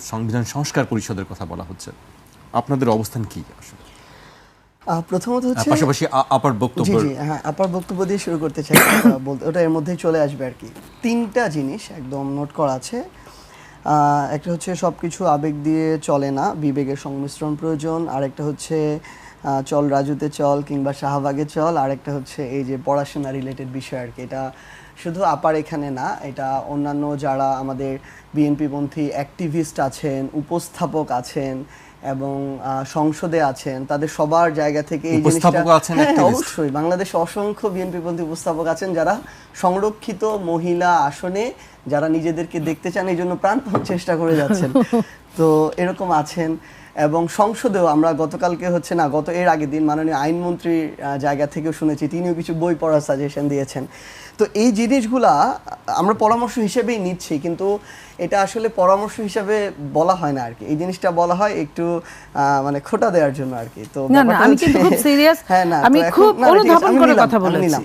সংবিধান সংস্কার পরিষদের কথা বলা হচ্ছে, আপনাদের অবস্থান কি আসলে? প্রথমত হচ্ছে পাশাপাশি আপার বক্তব্য, জি হ্যাঁ, আপার বক্তব্য দিয়ে শুরু করতে চাই। বলতে ওটা এর মধ্যেই চলে আসবে আর কি। তিনটা জিনিস একদম নোট করা আছে। একটা হচ্ছে সব কিছু আবেগ দিয়ে চলে না, বিবেকের সংমিশ্রণ প্রয়োজন। আরেকটা হচ্ছে চল রাজুতে চল কিংবা শাহবাগে চল। আরেকটা হচ্ছে এই যে পড়াশোনা রিলেটেড বিষয় আর কি। এটা শুধু আপার এখানে না, এটা অন্যান্য যারা আমাদের বিএনপিপন্থী অ্যাক্টিভিস্ট আছেন, উপস্থাপক আছেন এবং সংসদে আছেন, তাদের সবার জায়গা থেকে এই জিনিসটা অবশ্যই বাংলাদেশে অসংখ্য বিএনপিপন্থী উপস্থাপক আছেন যারা সংরক্ষিত মহিলা আসনে যারা নিজেদেরকে দেখতে চান এই জন্য প্রাণপণ চেষ্টা করে যাচ্ছেন। তো এরকম আছেন। এবং সংসদেও আমরা গতকালকে হচ্ছে না, এর আগের দিন মাননীয় আইনমন্ত্রীর জায়গা থেকেও শুনেছি, তিনিও কিছু বই পড়ার সাজেশন দিয়েছেন। তো এই জিনিসগুলা আমরা পরামর্শ হিসেবেই নিচ্ছি, কিন্তু এটা আসলে পরামর্শ হিসেবে বলা হয় না আর কি। এই জিনিসটা বলা হয় একটু মানে খোটা দেওয়ার জন্য আর কি। তো আমি কিন্তু খুব সিরিয়াস, আমি খুব অনুধাবন করে কথা বলেছি।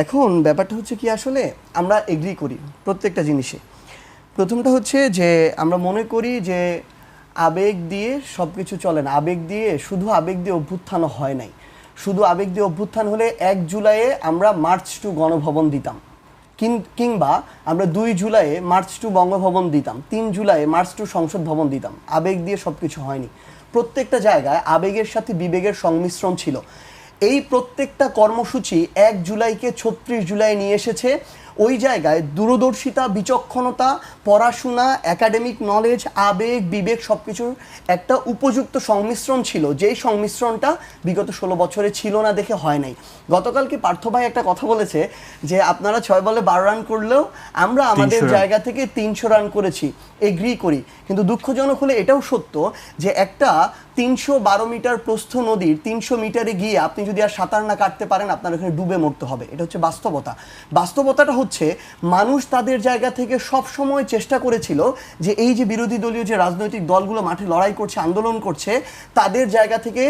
এখন ব্যাপারটা হচ্ছে কি, আসলে আমরা এগ্রি করি প্রত্যেকটা জিনিসে। প্রথমটা হচ্ছে যে আমরা মনে করি যে আবেগ দিয়ে সব কিছু চলে না। শুধু আবেগ দিয়ে অভ্যুত্থান হয় নাই। শুধু আবেগ দিয়ে অভ্যুত্থান হলে 1 জুলাইয়ে আমরা মার্চ টু গণভবন দিতাম, কিংবা আমরা 2 জুলাইয়ে মার্চ টু বঙ্গভবন দিতাম, 3 জুলাইয়ে মার্চ টু সংসদ ভবন দিতাম। আবেগ দিয়ে সব কিছু হয়নি। প্রত্যেকটা জায়গায় আবেগের সাথে বিবেকের সংমিশ্রণ ছিল। এই প্রত্যেকটা কর্মসূচি 1 জুলাইকে 36 জুলাই নিয়ে এসেছে। ওই জায়গায় দূরদর্শিতা, বিচক্ষণতা, পড়াশোনা, একাডেমিক নলেজ, আবেগ, বিবেক সব কিছুর একটা উপযুক্ত সংমিশ্রণ ছিল, যেই সংমিশ্রণটা বিগত 16 বছরে ছিল না দেখে হয় নাই। গতকালকে পার্থ ভাই একটা কথা বলেছে যে আপনারা 6 বলে 12 রান করলেও আমরা আমাদের জায়গা থেকে 300 রান করেছি, এগ্রি করি। কিন্তু দুঃখজনক হলে এটাও সত্য যে একটা 312 মিটার প্রস্থ নদীর 300 মিটারে গিয়ে আপনি যদি আর সাঁতার না কাটতে পারেন, আপনার ওখানে ডুবে মরতে হবে। এটা হচ্ছে বাস্তবতা। বাস্তবতাটা হচ্ছে মানুষ তাদের জায়গা থেকে সব সময় চেষ্টা করেছিল যে এই যে বিরোধী দলীয় যে রাজনৈতিক দলগুলো মাঠে লড়াই করছে, আন্দোলন করছে, তাদের জায়গা থেকে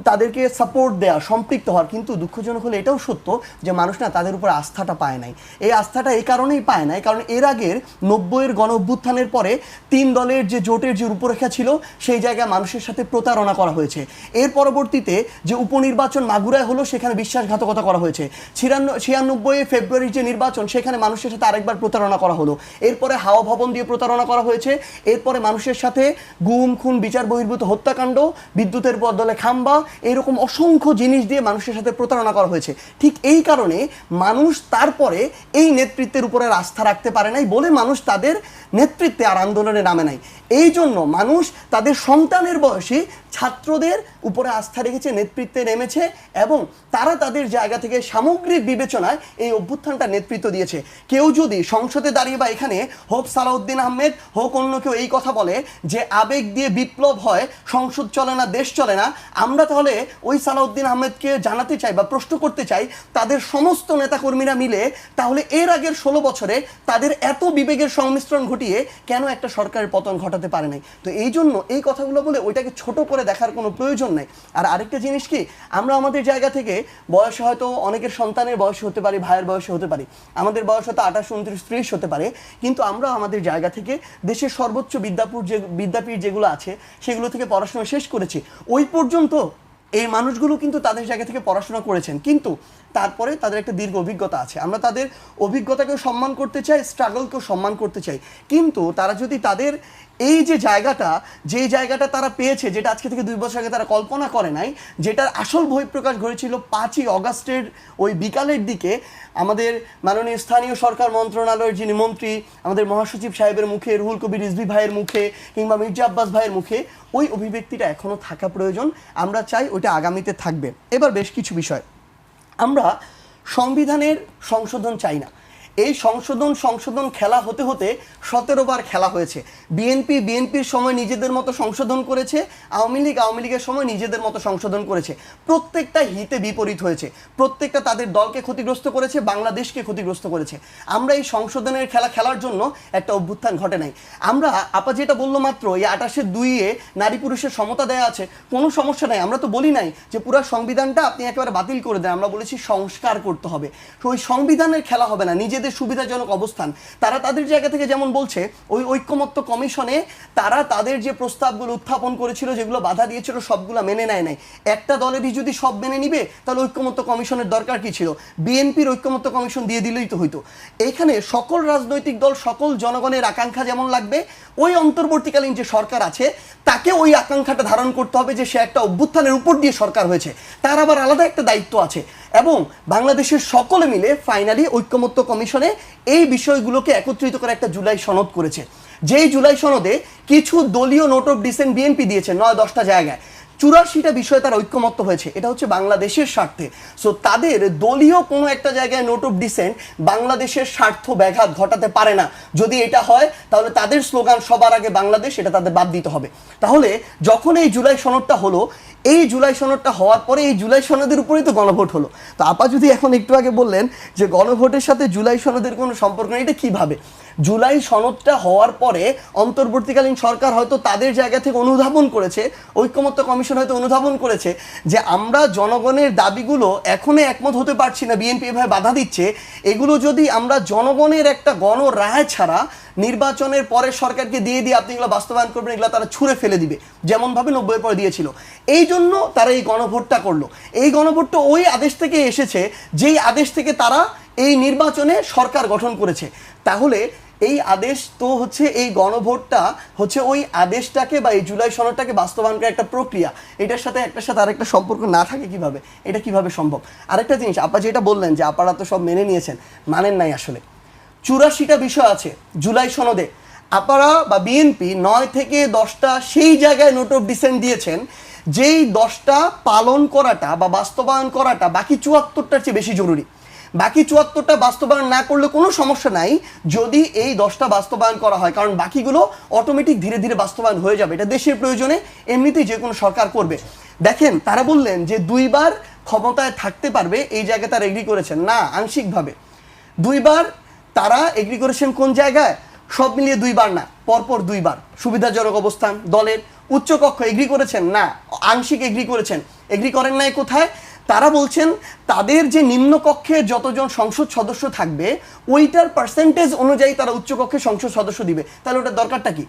তাদেরকে সাপোর্ট দেওয়া, সম্পৃক্ত হওয়ার। কিন্তু দুঃখজনক হলে এটাও সত্য যে মানুষ না তাদের উপর আস্থাটা পায় নাই। এই আস্থাটা এই কারণেই পায় নাই কারণ এর আগের 90-এর গণ অভ্যুত্থানের পরে 3 দলের যে জোটের যে রূপরেখা ছিল সেই জায়গায় মানুষের সাথে প্রতারণা করা হয়েছে। এর পরবর্তীতে যে উপনির্বাচন মাগুরায় হলো সেখানে বিশ্বাসঘাতকতা করা হয়েছে। 96 ফেব্রুয়ারির যে নির্বাচন সেখানে মানুষের সাথে আরেকবার প্রতারণা করা হলো। এরপরে হাওয়া ভবন দিয়ে প্রতারণা করা হয়েছে। এরপরে মানুষের সাথে গুম খুন, বিচার বহির্ভূত হত্যাকাণ্ড, বিদ্যুতের বদলে খাম্বা, এরকম অসংখ্য জিনিস দিয়ে মানুষের সাথে প্রতারণা করা হয়েছে। ঠিক এই কারণে মানুষ তারপরে এই নেতৃত্বের উপরে আস্থা রাখতে পারে নাই বলে মানুষ তাদের নেতৃত্বে আর আন্দোলনে নামে নাই। এই জন্য মানুষ তাদের সন্তানের বয়সী ছাত্রদের উপরে আস্থা রেখেছে, নেতৃত্বে নেমেছে এবং তারা তাদের জায়গা থেকে সামগ্রিক বিবেচনায় এই অভ্যুত্থানটা নেতৃত্ব দিয়েছে। কেউ যদি সংসদে দাঁড়িয়ে বা এখানে হোক সালাউদ্দিন আহমেদ হোক অন্য কেউ এই কথা বলে যে আবেগ দিয়ে বিপ্লব হয়, সংসদ চলে না, দেশ চলে না, আমরা তাহলে ওই সালাউদ্দিন আহমেদকে জানাতে চাই বা প্রশ্ন করতে চাই তাদের সমস্ত নেতাকর্মীরা মিলে তাহলে এর আগের 16 বছরে তাদের এত বিবেকের সংমিশ্রণ ঘটিয়ে কেন একটা সরকারের পতন ঘটাতে পারে নাই। তো এই জন্য এই কথাগুলো বলে ওইটাকে ছোট করে দেখার কোনো প্রয়োজন নাই। আর আরেকটা জিনিস কি, আমরা আমাদের জায়গা থেকে বয়সে হয়তো অনেকের সন্তানের বয়সে হতে পারি, ভাইয়ের বয়সে হতে পারি, আমাদের বয়স হয়তো 28, 29, 30 হতে পারে, কিন্তু আমরা আমাদের জায়গা থেকে দেশের সর্বোচ্চ বিদ্যাপীঠ যেগুলো আছে সেগুলো থেকে পড়াশোনা শেষ করেছি। ওই পর্যন্ত এই মানুষগুলো কিন্তু তাদের জায়গা থেকে পড়াশোনা করেছেন, কিন্তু তারপরে তাদের একটা দীর্ঘ অভিজ্ঞতা আছে। আমরা তাদের অভিজ্ঞতাকেও সম্মান করতে চাই, স্ট্রাগলকেও সম্মান করতে চাই। কিন্তু তারা যদি তাদের এই যে জায়গাটা তারা পেয়েছে, যেটা আজকে থেকে 2 বছর আগে তারা কল্পনা করে নাই, যেটার আসল বহিঃপ্রকাশ ঘটেছিল 5ই অগাস্টের ওই বিকালের দিকে আমাদের মাননীয় স্থানীয় সরকার মন্ত্রণালয়ের যিনি মন্ত্রী, আমাদের মহাসচিব সাহেবের মুখে, রুহুল কবির রিজভী ভাইয়ের মুখে কিংবা মির্জা আব্বাস ভাইয়ের মুখে, ওই অভিব্যক্তিটা এখনও থাকা প্রয়োজন। আমরা চাই ওইটা আগামীতে থাকবে। এবার বেশ কিছু বিষয়, আমরা সংবিধানের সংশোধন চাই না। এই সংশোধন খেলা হতে হতে 17 বার খেলা হয়েছে। বিএনপির সময় নিজেদের মতো সংশোধন করেছে, আওয়ামী লীগের সময় নিজেদের মতো সংশোধন করেছে। প্রত্যেকটা হিতে বিপরীত হয়েছে, প্রত্যেকটা তাদের দলকে ক্ষতিগ্রস্ত করেছে, বাংলাদেশকে ক্ষতিগ্রস্ত করেছে। আমরা এই সংশোধনের খেলা খেলার জন্য একটা অভ্যুত্থান ঘটে নাই। আমরা আপা যেটা বললো মাত্র, এই 28-2 নারী পুরুষের সমতা দেয়া আছে, কোনো সমস্যা নাই। আমরা তো বলি নাই যে পুরো সংবিধানটা আপনি একেবারে বাতিল করে দেন, আমরা বলেছি সংস্কার করতে হবে। তো ওই সংবিধানের খেলা হবে না, নিজেদের নিজেদের সুবিধাজনক অবস্থান, তারা তাদের জায়গা থেকে যেমন বলছে ওই ঐক্যমত্য কমিশনে তারা তাদের যে প্রস্তাবগুলো উত্থাপন করেছিল, যেগুলো বাধা দিয়েছিল, সবগুলো মেনে নেয় নাই। একটা দলেরই যদি সব মেনে নিবে তাহলে ঐক্যমত্য কমিশনের দরকার কি ছিল? বিএনপির ঐক্যমত্য কমিশন দিয়ে দিলেই তো হইতো। এখানে সকল রাজনৈতিক দল, সকল জনগণের আকাঙ্ক্ষা যেমন লাগবে, ওই অন্তর্বর্তীকালীন যে সরকার আছে তাকে ওই আকাঙ্ক্ষাটা ধারণ করতে হবে যে সে একটা অভ্যুত্থানের উপর দিয়ে সরকার হয়েছে, তার আবার আলাদা একটা দায়িত্ব আছে। এবং বাংলাদেশের সকলে মিলে ফাইনালি ঐক্যমত্য কমিশনে এই বিষয়গুলোকে একত্রিত করে একটা জুলাই সনদ করেছে। যেই জুলাই সনদে কিছু দলীয় নোট অফ ডিসেন্ট বিএনপি দিয়েছে 9-10টা জায়গায়, 84টা বিষয়ে তারা ঐক্যমত্য হয়েছে। এটা হচ্ছে বাংলাদেশের স্বার্থে। সো তাদের দলীয় কোনো একটা জায়গায় নোট অফ ডিসেন্ট বাংলাদেশের স্বার্থ ব্যাঘাত ঘটাতে পারে না। যদি এটা হয় তাহলে তাদের স্লোগান সবার আগে বাংলাদেশ, এটা তাদের বাদ দিতে হবে। তাহলে যখন এই জুলাই সনদটা হলো, এই জুলাই সনদটা হওয়ার পরে এই জুলাই সনদের উপরেই তো গণভোট হলো। তো আপা যদি এখন একটু আগে বললেন যে গণভোটের সাথে জুলাই সনদের কোনো সম্পর্ক নেই, এটা কিভাবে? জুলাই সনদটা হওয়ার পরে অন্তর্বর্তীকালীন সরকার হয়তো তাদের জায়গা থেকে অনুধাবন করেছে, ঐক্যমত্য কমিশন হয়তো অনুধাবন করেছে যে আমরা জনগণের দাবিগুলো এখনো একমত হতে পারছি না, বিএনপি এভাবে বাধা দিচ্ছে, এগুলো যদি আমরা জনগণের একটা গণরায় ছাড়া নির্বাচনের পরে সরকারকে দিয়ে আপনি এগুলো বাস্তবায়ন করবেন, এগুলো তারা ছুঁড়ে ফেলে দিবে, যেমনভাবে 90-এর পরে দিয়েছিল। এই জন্য তারা এই গণভোটটা করলো। এই গণভোটটা ওই আদেশ থেকে এসেছে যেই আদেশ থেকে তারা এই নির্বাচনে সরকার গঠন করেছে। তাহলে এই আদেশ তো হচ্ছে, এই গণভোটটা হচ্ছে ওই আদেশটাকে বা এই জুলাই সনদটাকে বাস্তবায়ন করার একটা প্রক্রিয়া। এটার সাথে একটার সাথে আরেকটা সম্পর্ক না থাকে কিভাবে? এটা কিভাবে সম্ভব? আরেকটা জিনিস, আপা যেটা বললেন যে আপনারা তো সব মেনে নিয়েছেন, মানেন নাই আসলে। 84টা বিষয় আছে জুলাই সনদে, আপনারা বা বিএনপি 9 থেকে 10টা সেই জায়গায় নোট অফ ডিসেন্ট দিয়েছেন, যেই 10টা পালন করাটা বা বাস্তবায়ন করাটা বাকি 74টার চেয়ে বেশি জরুরি। বাকি 74টা বাস্তবায়ন না করলে কোনো সমস্যা নাই যদি এই 10টা বাস্তবায়ন করা হয়, কারণ বাকিগুলো অটোমেটিক ধীরে ধীরে বাস্তবায়ন হয়ে যাবে। এটা দেশের প্রয়োজনে এমনিতেই যে কোনো সরকার করবে। দেখেন, তারা বললেন যে 2বার ক্ষমতায় থাকতে পারবে, এই জায়গায় তারা এগ্রি করেছেন না, আংশিকভাবে। 2বার তারা এগ্রি করেছেন কোন জায়গায়? সব মিলিয়ে 2বার না, পরপর 2বার। সুবিধাজনক অবস্থান দলের উচ্চকক্ষ এগ্রি করেছেন না, আংশিক এগ্রি করেছেন। এগ্রি করেন নাই কোথায়? তারা বলছেন তাদের যে নিম্নকক্ষে যতজন সংসদ সদস্য থাকবে ওইটার পার্সেন্টেজ অনুযায়ী তারা উচ্চকক্ষে সংসদ সদস্য দিবে। তাহলে ওটার দরকারটা কি?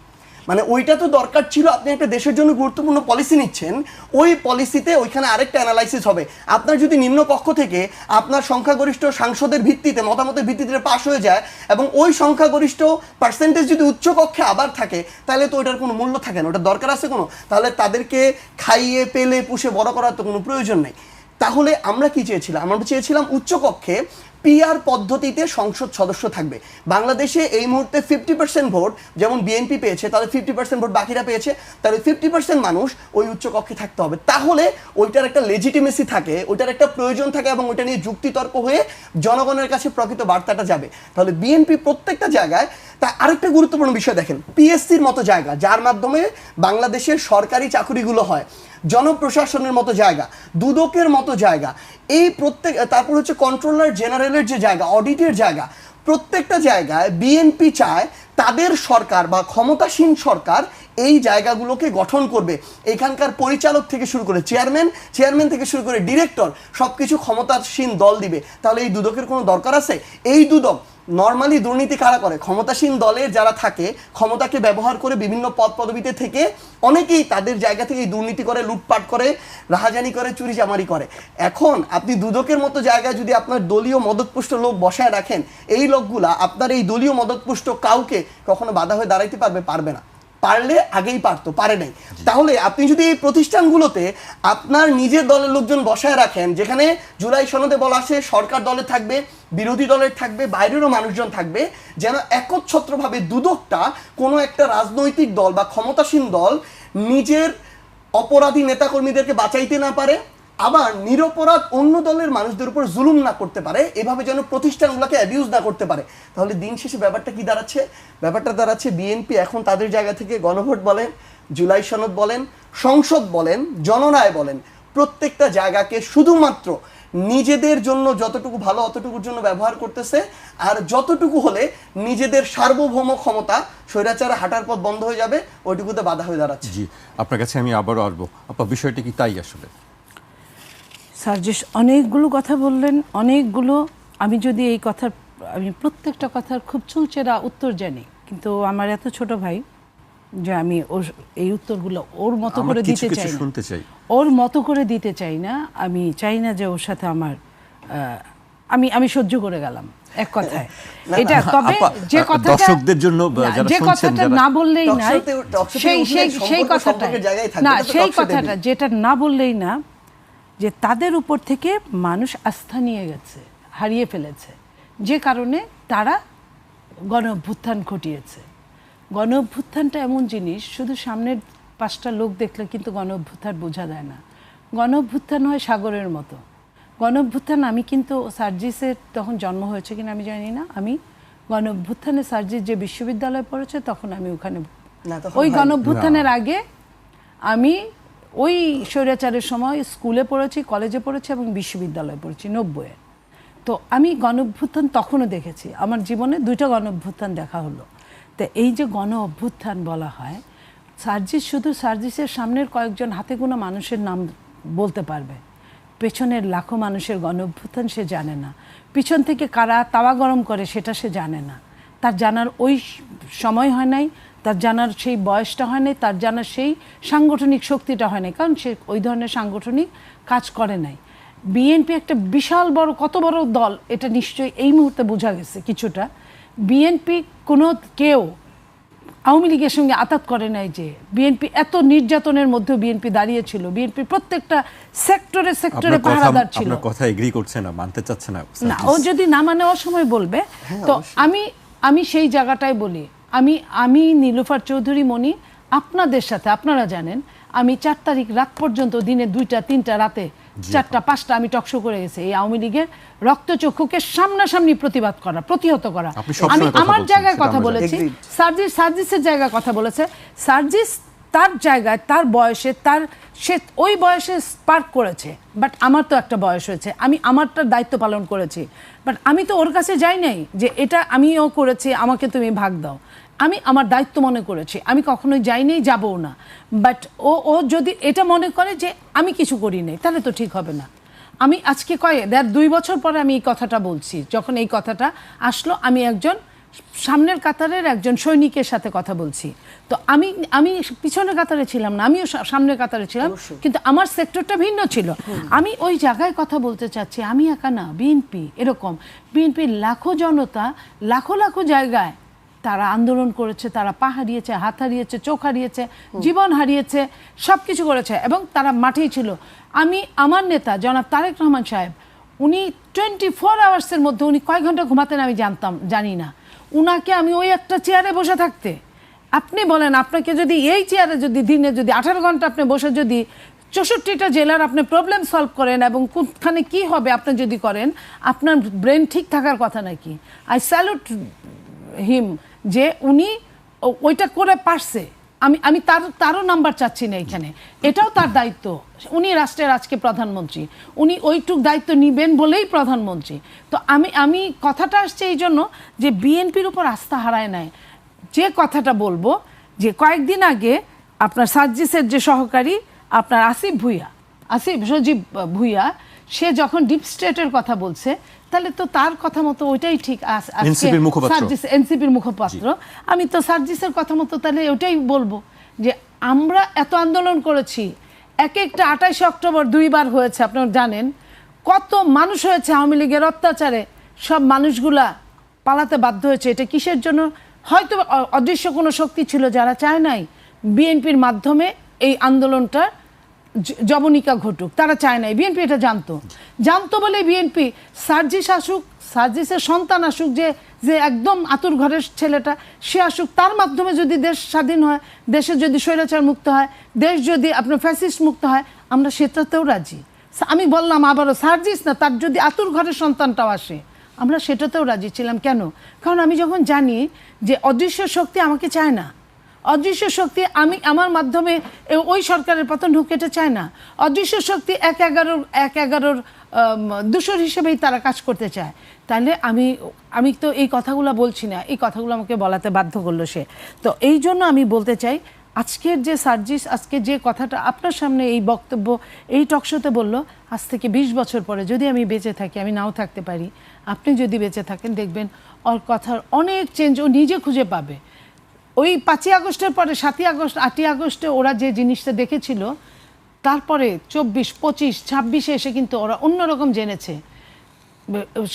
মানে ওইটা তো দরকার ছিল, আপনি একটা দেশের জন্য গুরুত্বপূর্ণ পলিসি নিচ্ছেন, ওই পলিসিতে ওইখানে আরেকটা অ্যানালাইসিস হবে। আপনার যদি নিম্নকক্ষ থেকে আপনার সংখ্যাগরিষ্ঠ সাংসদের ভিত্তিতে, মতামতের ভিত্তিতে পাশ হয়ে যায় এবং ওই সংখ্যাগরিষ্ঠ পার্সেন্টেজ যদি উচ্চকক্ষে আবার থাকে, তাহলে তো ওইটার কোনো মূল্য থাকে না। ওটার দরকার আছে কোনো? তাহলে তাদেরকে খাইয়ে পেলে পুষে বড় করার তো কোনো প্রয়োজন নেই। তাহলে আমরা কি চেয়েছিলাম? আমরা চেয়েছিলাম উচ্চকক্ষে পিআর পদ্ধতিতে সংসদ সদস্য থাকবে। বাংলাদেশে এই মুহূর্তে 50% ভোট যেমন বিএনপি পেয়েছে, তাহলে 50% ভোট বাকিরা পেয়েছে, তাহলে 50% মানুষ ওই উচ্চকক্ষে থাকতে হবে। তাহলে ওইটার একটা লেজিটিমেসি থাকে, ওইটার একটা প্রয়োজন থাকে এবং ওইটা নিয়ে যুক্তিতর্ক হয়ে জনগণের কাছে প্রকৃত বার্তাটা যাবে। তাহলে বিএনপি প্রত্যেকটা জায়গায়, তা আরেকটা গুরুত্বপূর্ণ বিষয় দেখেন, পিএসসির মতো জায়গা যার মাধ্যমে বাংলাদেশের সরকারি চাকুরিগুলো হয়, জনপ্রশাসনের মতো জায়গা, দুদকের মতো জায়গা, এই প্রত্যেক, তারপর হচ্ছে কন্ট্রোলার জেনারেলের যে জায়গা, অডিটের জায়গা, প্রত্যেকটা জায়গায় বিএনপি চায় তাদের সরকার বা ক্ষমতাসীন সরকার এই জায়গাগুলোকে গঠন করবে। এখানকার পরিচালক থেকে শুরু করে চেয়ারম্যান থেকে শুরু করে ডিরেক্টর, সব কিছু ক্ষমতাসীন দল দিবে। তাহলে এই দুদকের কোনো দরকার আছে? এই দুদক নর্মালি দুর্নীতি কারা করে? ক্ষমতাসীন দলের যারা থাকে, ক্ষমতাকে ব্যবহার করে বিভিন্ন পদ পদবিতে থেকে অনেকেই তাদের জায়গা থেকে দুর্নীতি করে, লুটপাট করে, রাহাজানি করে, চুরি চামারি করে। এখন আপনি দুদকের মতো জায়গায় যদি আপনার দলীয় মদতপুষ্ট লোক বসায় রাখেন, এই লোকগুলা আপনার এই দলীয় মদতপুষ্ট কাউকে কখনো বাধা হয়ে দাঁড়াইতে পারবে না। পারলে আগেই পারতো, পারে নাই। তাহলে আপনি যদি এই প্রতিষ্ঠানগুলোতে আপনার নিজের দলের লোকজন বসায় রাখেন, যেখানে জুলাই সনদে বলা আছে সরকার দলে থাকবে, বিরোধী দলের থাকবে, বাইরেরও মানুষজন থাকবে, যেন একচ্ছত্রভাবে দুদকটা কোনো একটা রাজনৈতিক দল বা ক্ষমতাসীন দল নিজের অপরাধী নেতাকর্মীদেরকে বাঁচাইতে না পারে, আবার নিরপরাধ অন্য দলের মানুষদের উপর জুলুম না করতে পারে, এভাবে যেন প্রতিষ্ঠানগুলোকে অ্যাবিউজ না করতে পারে। তাহলে দিন শেষে ব্যাপারটা কি দাঁড়াচ্ছে? ব্যাপারটা দাঁড়াচ্ছে বিএনপি এখন তাদের জায়গা থেকে গণভোট বলেন, জুলাই সনদ বলেন, সংসদ বলেন, জনরায় বলেন, প্রত্যেকটা জায়গাকে শুধুমাত্র নিজেদের জন্য যতটুকু ভালো অতটুকুর জন্য ব্যবহার করতেছে, আর যতটুকু হলে নিজেদের সার্বভৌম ক্ষমতা, স্বৈরাচারে হাঁটার পথ বন্ধ হয়ে যাবে, ওইটুকুতে বাধা হয়ে দাঁড়াচ্ছে। জি, আপনার কাছে আমি আবারও আসবো। আপা, বিষয়টি কি তাই আসলে? সার্জিস অনেকগুলো কথা বললেন, অনেকগুলো। আমি যদি এই কথার আমি প্রত্যেকটা কথার খুব চুলচেরা উত্তর জানি, কিন্তু আমার এত ছোট ভাই যে আমি ওর এই উত্তরগুলো ওর মতো করে দিতে চাই না, ওর মতো করে দিতে চাই না। আমি চাই না যে ওর সাথে আমার আমি সহ্য করে গেলাম এক কথায় এটা। তবে যে কথাটা দর্শকদের জন্য যে কথাটা না বললেই না, সেই কথাটা না, সেই কথাটা যেটা না বললেই না, যে তাদের উপর থেকে মানুষ আস্থা নিয়ে গেছে, হারিয়ে ফেলেছে, যে কারণে তারা গণ অভ্যুত্থান ঘটিয়েছে। গণ অভ্যুত্থানটা এমন জিনিস, শুধু সামনের 5টা লোক দেখলে কিন্তু গণ অভ্যুত্থান বোঝা যায় না। গণ অভ্যুত্থান হয় সাগরের মতো। গণ অভ্যুত্থান, আমি কিন্তু সার্জিসের তখন জন্ম হয়েছে কিনা আমি জানি না, আমি গণ অভ্যুত্থানে সার্জিস যে বিশ্ববিদ্যালয়ে পড়েছে তখন আমি ওখানে, ওই গণ অভ্যুত্থানের আগে আমি ওই স্বৈরাচারের সময় স্কুলে পড়েছি, কলেজে পড়েছি এবং বিশ্ববিদ্যালয়ে পড়েছি 90-এ। তো আমি গণ অভ্যুত্থান তখনও দেখেছি, আমার জীবনে 2টা গণ অভ্যুত্থান দেখা হলো। তো এই যে গণ অভ্যুত্থান বলা হয়, সার্জিস শুধু সার্জিসের সামনের কয়েকজন হাতে গোনা মানুষের নাম বলতে পারবে, পেছনের লাখো মানুষের গণ অভ্যুত্থান সে জানে না। পিছন থেকে কারা তাওয়া গরম করে সেটা সে জানে না, তার জানার ওই সময় হয় নাই, তার জানার সেই বয়সটা হয় নাই, তার জানার সেই সাংগঠনিক শক্তিটা হয় নাই, কারণ সে ওই ধরনের সাংগঠনিক কাজ করে নাই। বিএনপি একটা বিশাল বড়, কত বড় দল এটা নিশ্চয়ই এই মুহূর্তে বোঝা গেছে কিছুটা। বিএনপি কোনো কেউ আওয়ামী লীগের সঙ্গে আতাত করে নাই, যে বিএনপি এত নির্যাতনের মধ্যে বিএনপি দাঁড়িয়েছিল, বিএনপি প্রত্যেকটা সেক্টরে সেক্টরে পাহারাদার ছিল। আপনার কথা এগ্রি করছে না, মানতে চাচ্ছে না না, ও যদি না মানে ও সময় বলবে। তো আমি সেই জায়গাটায় বলি, আমি নীলুফার চৌধুরী মনি আপনাদের সাথে, আপনারা জানেন আমি 4 তারিখ রাত পর্যন্ত, দিনে 2টা 3টা, রাতে 4টা 5টা আমি টকশো করে গেছি এই আওয়ামী লীগের রক্তচক্ষুকে সামনাসামনি প্রতিবাদ করা, প্রতিহত করা। আমি আমার জায়গায় কথা বলেছি, সার্জিসের জায়গায় কথা বলেছে। সার্জিস তার জায়গায়, তার বয়সে, সে ওই বয়সে স্পার্ক করেছে, বাট আমার তো একটা বয়স হয়েছে, আমি আমারটার দায়িত্ব পালন করেছি। বাট আমি তো ওর কাছে যাই নাই যে এটা আমিও করেছি, আমাকে তুমি ভাগ দাও। আমি আমার দায়িত্ব মনে করেছি, আমি কখনোই যাইনি, যাবও না। বাট ও যদি এটা মনে করে যে আমি কিছু করি নাই, তাহলে তো ঠিক হবে না। আমি আজকে 2 বছর পরে আমি এই কথাটা বলছি, যখন এই কথাটা আসলো, আমি একজন সামনের কাতারের একজন সৈনিকের সাথে কথা বলছি। তো আমি পিছনের কাতারে ছিলাম না, আমিও সামনের কাতারে ছিলাম, কিন্তু আমার সেক্টরটা ভিন্ন ছিল। আমি ওই জায়গায় কথা বলতে চাচ্ছি, আমি একা না, বিএনপি এরকম, বিএনপির লাখো জনতা লাখো লাখো জায়গায় তারা আন্দোলন করেছে, তারা পা হারিয়েছে, হাত হারিয়েছে, চোখ হারিয়েছে, জীবন হারিয়েছে, সব কিছু করেছে, এবং তারা মাঠেই ছিল। আমার নেতা জনাব তারেক রহমান সাহেব, উনি 24 আওয়ার্সের মধ্যে উনি কয় ঘন্টা ঘুমাতেন আমি জানি না। উনাকে আমি ওই একটা চেয়ারে বসে থাকতে, আপনি বলেন, আপনাকে যদি এই চেয়ারে যদি দিনে যদি 18 ঘন্টা আপনি বসে যদি 64টা জেলার আপনি প্রবলেম সলভ করেন, এবং কোনখানে কি হবে আপনি যদি করেন, আপনার ব্রেন ঠিক থাকার কথা নাকি? আই স্যালুট হিম যে উনি ওইটা করে পারছে। আমি তারও নাম্বার চাচ্ছি না এখানে, এটাও তার দায়িত্ব। উনি রাষ্ট্রের আজকে প্রধানমন্ত্রী, উনি ওইটুক দায়িত্ব নিবেন বলেই প্রধানমন্ত্রী। তো আমি কথাটা আসছে এই জন্য যে বিএনপির উপর আস্থা হারায় নাই। যে কথাটা বলবো, যে কয়েকদিন আগে আপনার সার্জিসের যে সহকারী আপনার আসিফ সজীব ভুইয়া, সে যখন ডিপ স্টেটের কথা বলছে, তাহলে তো তার কথা মতো ওইটাই ঠিক। এনসিপির মুখপাত্র, আমি তো সার্জিসের কথা মতো তাহলে ওইটাই বলবো যে আমরা এত আন্দোলন করেছি, এক একটা 28 অক্টোবর 2 বার হয়েছে, আপনারা জানেন কত মানুষ হয়েছে আওয়ামী লীগের অত্যাচারে, সব মানুষগুলা পালাতে বাধ্য হয়েছে। এটা কিসের জন্য? হয়তো অদৃশ্য কোনো শক্তি ছিল যারা চায় নাই বিএনপির মাধ্যমে এই আন্দোলনটা জবনিকা ঘটুক, তারা চায় নাই। বিএনপি এটা জানতো বলে বিএনপি সার্জিসের সন্তান আসুক, যে একদম আতুর ঘরের ছেলেটা, সে আসুক, তার মাধ্যমে যদি দেশ স্বাধীন হয়, দেশে যদি স্বৈরাচার মুক্ত হয়, দেশ যদি আপনার ফ্যাসিস্ট মুক্ত হয়, আমরা সেটাতেও রাজি। আমি বললাম আবারও, সার্জিস না, তার যদি আতুর ঘরের সন্তানটাও আসে, আমরা সেটাতেও রাজি ছিলাম। কেন? কারণ আমি যখন জানি যে অদৃশ্য শক্তি আমাকে চায় না, অদৃশ্য শক্তি আমার মাধ্যমে ওই সরকারের পতন হোক এটা চায় না। অদৃশ্য শক্তি 1/11 দূষর হিসেবেই তারা কাজ করতে চায়। তাহলে আমি তো এই কথাগুলো বলছি না, এই কথাগুলো আমাকে বলাতে বাধ্য করলো সে। তো এই জন্য আমি বলতে চাই, আজকের যে সার্জিস আজকে যে কথাটা আপনার সামনে এই বক্তব্য এই টকশোতে বলল, আজ থেকে 20 বছর পরে যদি আমি বেঁচে থাকি, আমি নাও থাকতে পারি, আপনি যদি বেঁচে থাকেন, দেখবেন ওর কথার অনেক চেঞ্জ ও নিজে খুঁজে পাবে। ওই 5ই আগস্টের পরে 7ই আগস্ট 8ই আগস্টে ওরা যে জিনিসটা দেখেছিল, তারপরে 24, 25, 26-এ এসে কিন্তু ওরা অন্যরকম জেনেছে।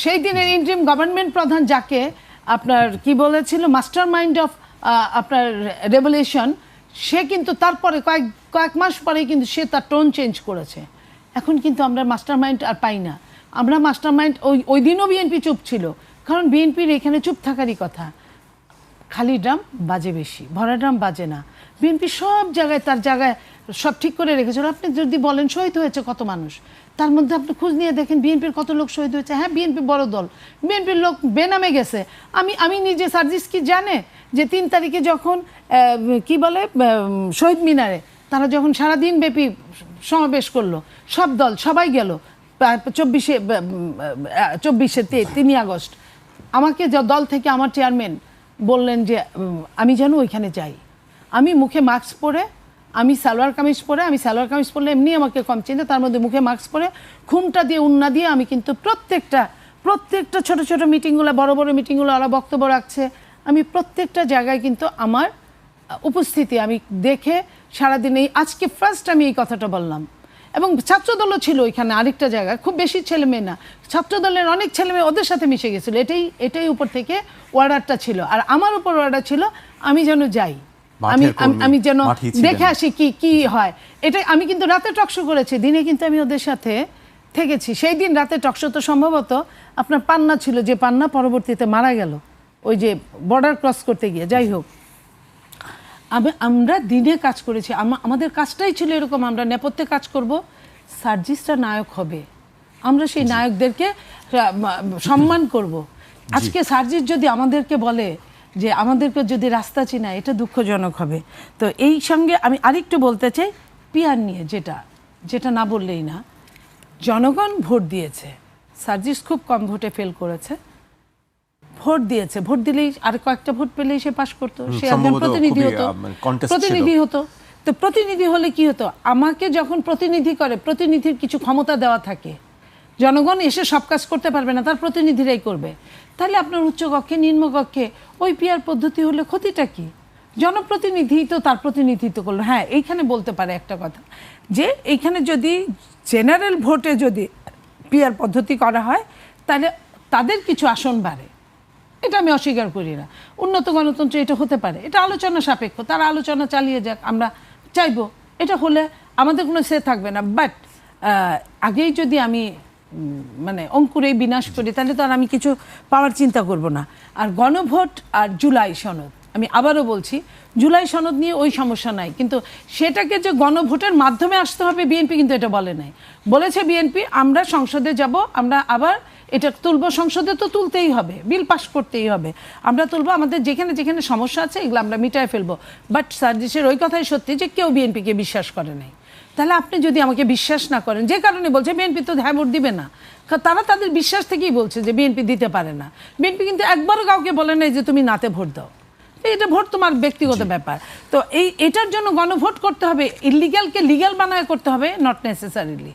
সেই দিনের ইন্টারিম গভর্নমেন্ট প্রধান যাকে আপনার কি বলেছিল মাস্টার মাইন্ড অফ আপনার রেভলিউশন, সে কিন্তু তারপরে কয়েক মাস পরেই কিন্তু সে তার টোন চেঞ্জ করেছে। এখন কিন্তু আমরা মাস্টার মাইন্ড আর পাই না। আমরা মাস্টার মাইন্ড ওই দিনও বিএনপি চুপ ছিল, কারণ বিএনপির এখানে চুপ থাকারই কথা। খালি ড্রাম বাজে বেশি, ভরা ড্রাম বাজে না। বিএনপি সব জায়গায় তার জায়গায় সব ঠিক করে রেখেছিল। আপনি যদি বলেন শহীদ হয়েছে কত মানুষ, তার মধ্যে আপনি খোঁজ নিয়ে দেখেন বিএনপির কত লোক শহীদ হয়েছে। হ্যাঁ, বিএনপি বড় দল, বিএনপির লোক বেনামে গেছে। আমি নিজে সার্জিস কি জানে যে 3 তারিখে যখন কি বলে শহীদ মিনারে তারা যখন সারাদিন ব্যাপী সমাবেশ করলো, সব দল সবাই গেল 24-এ 3 আগস্ট, আমাকে দল থেকে আমার চেয়ারম্যান বললেন যে আমি যেন ওইখানে যাই। আমি মুখে মাস্ক পরে, আমি সালোয়ার কামিজ পরলে এমনি আমাকে কম চিনতে, তার মধ্যে মুখে মাস্ক পরে ঘুমটা দিয়ে উন্না দিয়ে আমি কিন্তু প্রত্যেকটা ছোট ছোট মিটিংগুলো, বড় বড় মিটিংগুলো ওরা বক্তব্য রাখছে, আমি প্রত্যেকটা জায়গায় কিন্তু আমার উপস্থিতি আমি দেখে সারাদিন আজকে ফার্স্ট আমি এই কথাটা বললাম। এবং ছাত্রদলও ছিল ওইখানে আরেকটা জায়গায়, খুব বেশি ছেলে মেয়ে না, ছাত্রদলের অনেক ছেলে মেয়ে ওদের সাথে মিশে গেছিলো। এটাই উপর থেকে অর্ডারটা ছিল, আর আমার উপর অর্ডার ছিল আমি যেন যাই, আমি যেন দেখে আসি কি হয়। এটাই আমি কিন্তু রাতে টকশো করেছি, দিনে কিন্তু আমি ওদের সাথে থেকেছি। সেই দিন রাতে টকশো তো সম্ভবত আপনার পান্না ছিল, যে পান্না পরবর্তীতে মারা গেল ওই যে বর্ডার ক্রস করতে গিয়ে। যাই হোক, আমরা দিনে কাজ করেছি, আমাদের কাজটাই ছিল এরকম, আমরা নেপথ্যে কাজ করব, সার্জিসটা নায়ক হবে, আমরা সেই নায়কদেরকে সম্মান করব। আজকে সার্জিস যদি আমাদেরকে বলে যে আমাদেরকে যদি রাস্তা চিনায়, এটা দুঃখজনক হবে। তো এই সঙ্গে আমি আরেকটু বলতে চাই পিয়ার নিয়ে, যেটা না বললেই না। জনগণ ভোট দিয়েছে, সার্জিস খুব কম ভোটে ফেল করেছে, ভোট দিয়েছে, ভোট দিলেই আর কয়েকটা ভোট পেলেই সে পাশ করতো, সে একজন প্রতিনিধি হতো। তো প্রতিনিধি হলে কি হতো, আমাকে যখন প্রতিনিধি করে, প্রতিনিধির কিছু ক্ষমতা দেওয়া থাকে, জনগণ এসে সব কাজ করতে পারবে না, তার প্রতিনিধিরাই করবে। তাহলে আপনার উচ্চকক্ষে নিম্নকক্ষে ওই পিয়ার পদ্ধতি হলে ক্ষতিটা কি? জনপ্রতিনিধি তো তার প্রতিনিধিত্ব করলো। হ্যাঁ, এইখানে বলতে পারে একটা কথা, যে এইখানে যদি জেনারেল ভোটে যদি পিয়ার পদ্ধতি করা হয়, তাহলে তাদের কিছু আসন বাড়ে, এটা আমি অস্বীকার করি না। উন্নত গণতন্ত্রে এটা হতে পারে, এটা আলোচনা সাপেক্ষ, তারা আলোচনা চালিয়ে যাক, আমরা চাইবো এটা হলে আমাদের কোনো সে থাকবে না। বাট আগেই যদি আমি মানে অঙ্কুরেই বিনাশ করি, তাহলে তো আর আমি কিছু পাওয়ার চিন্তা করব না। আর গণভোট আর জুলাই সনদ, আমি আবারও বলছি, জুলাই সনদ নিয়ে ওই সমস্যা নাই, কিন্তু সেটাকে যে গণভোটের মাধ্যমে আসতে হবে, বিএনপি কিন্তু এটা বলে নাই। বলেছে বিএনপি আমরা সংসদে যাব, আমরা আবার এটা তুলবো, সংসদে তো তুলতেই হবে, বিল পাস করতেই হবে, আমরা তুলবো, আমাদের যেখানে যেখানে সমস্যা আছে এগুলো আমরা মিটায় ফেলবো। বাট সার্জিসের ওই কথাই সত্যি যে কেউ বিএনপিকে বিশ্বাস করে নাই। তাহলে আপনি যদি আমাকে বিশ্বাস না করেন, যে কারণে বলছে বিএনপি তো হ্যাঁ ভোট দিবে না, তারা তাদের বিশ্বাস থেকেই বলছে যে বিএনপি দিতে পারে না। বিএনপি কিন্তু একবারও কাউকে বলে নাই যে তুমি নাতে ভোট দাও, এটা ভোট তোমার ব্যক্তিগত ব্যাপার। তো এটার জন্য গণভোট করতে হবে, ইলিগ্যালকে লিগ্যাল বানায় করতে হবে, নট নেসেসারিলি।